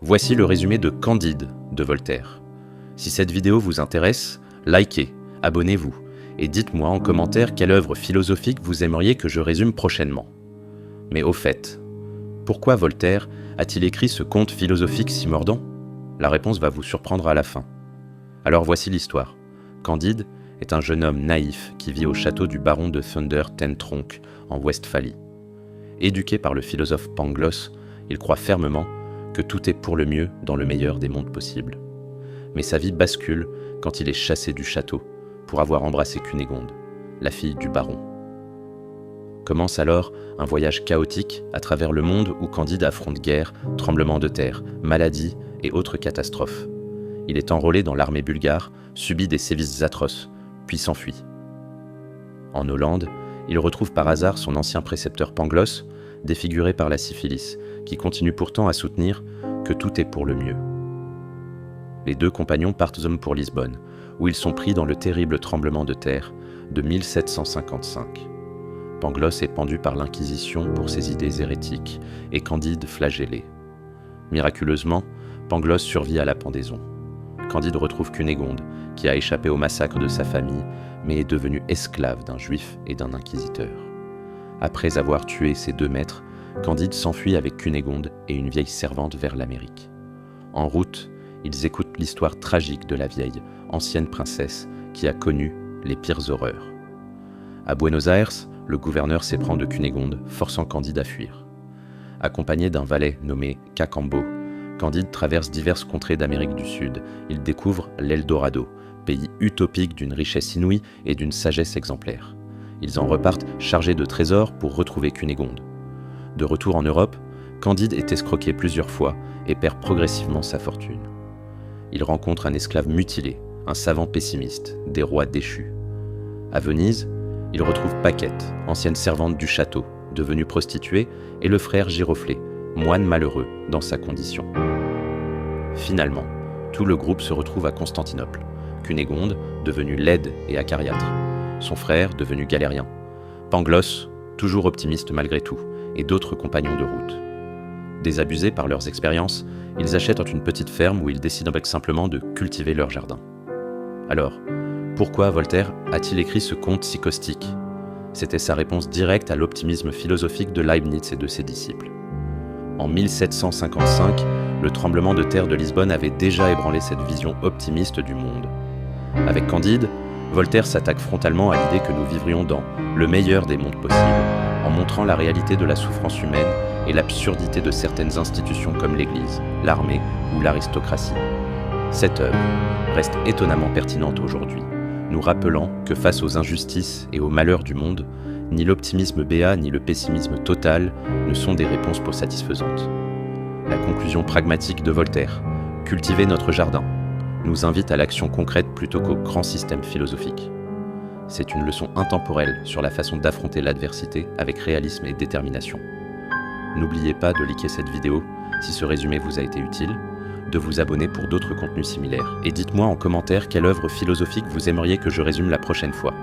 Voici le résumé de Candide de Voltaire. Si cette vidéo vous intéresse, likez, abonnez-vous et dites-moi en commentaire quelle œuvre philosophique vous aimeriez que je résume prochainement. Mais au fait, pourquoi Voltaire a-t-il écrit ce conte philosophique si mordant ? La réponse va vous surprendre à la fin. Alors voici l'histoire. Candide est un jeune homme naïf qui vit au château du baron de Thunder ten Tronckh en Westphalie. Éduqué par le philosophe Pangloss, il croit fermement que tout est pour le mieux dans le meilleur des mondes possibles. Mais sa vie bascule quand il est chassé du château pour avoir embrassé Cunégonde, la fille du baron. Commence alors un voyage chaotique à travers le monde où Candide affronte guerre, tremblements de terre, maladies et autres catastrophes. Il est enrôlé dans l'armée bulgare, subit des sévices atroces, puis s'enfuit. En Hollande, il retrouve par hasard son ancien précepteur Pangloss, défiguré par la syphilis, qui continue pourtant à soutenir que tout est pour le mieux. Les deux compagnons partent pour Lisbonne, où ils sont pris dans le terrible tremblement de terre de 1755. Pangloss est pendu par l'Inquisition pour ses idées hérétiques et Candide flagellé. Miraculeusement, Pangloss survit à la pendaison. Candide retrouve Cunégonde, qui a échappé au massacre de sa famille, mais est devenue esclave d'un juif et d'un inquisiteur. Après avoir tué ses deux maîtres, Candide s'enfuit avec Cunégonde et une vieille servante vers l'Amérique. En route, ils écoutent l'histoire tragique de la vieille, ancienne princesse qui a connu les pires horreurs. À Buenos Aires, le gouverneur s'éprend de Cunégonde, forçant Candide à fuir. Accompagné d'un valet nommé Cacambo, Candide traverse diverses contrées d'Amérique du Sud. Il découvre l'Eldorado, pays utopique d'une richesse inouïe et d'une sagesse exemplaire. Ils en repartent chargés de trésors pour retrouver Cunégonde. De retour en Europe, Candide est escroqué plusieurs fois et perd progressivement sa fortune. Il rencontre un esclave mutilé, un savant pessimiste, des rois déchus. À Venise, il retrouve Paquette, ancienne servante du château, devenue prostituée, et le frère Giroflée, moine malheureux dans sa condition. Finalement, tout le groupe se retrouve à Constantinople. Cunégonde, devenue laide et acariâtre. Son frère, devenu galérien. Pangloss, toujours optimiste malgré tout, et d'autres compagnons de route. Désabusés par leurs expériences, ils achètent une petite ferme où ils décident simplement de cultiver leur jardin. Alors, pourquoi Voltaire a-t-il écrit ce conte si caustique ? C'était sa réponse directe à l'optimisme philosophique de Leibniz et de ses disciples. En 1755, le tremblement de terre de Lisbonne avait déjà ébranlé cette vision optimiste du monde. Avec Candide, Voltaire s'attaque frontalement à l'idée que nous vivrions dans le meilleur des mondes possibles, en montrant la réalité de la souffrance humaine et l'absurdité de certaines institutions comme l'Église, l'armée ou l'aristocratie. Cette œuvre reste étonnamment pertinente aujourd'hui, nous rappelant que face aux injustices et aux malheurs du monde, ni l'optimisme béat ni le pessimisme total ne sont des réponses satisfaisantes. La conclusion pragmatique de Voltaire, cultiver notre jardin, nous invite à l'action concrète plutôt qu'au grand système philosophique. C'est une leçon intemporelle sur la façon d'affronter l'adversité avec réalisme et détermination. N'oubliez pas de liker cette vidéo si ce résumé vous a été utile, de vous abonner pour d'autres contenus similaires, et dites-moi en commentaire quelle œuvre philosophique vous aimeriez que je résume la prochaine fois.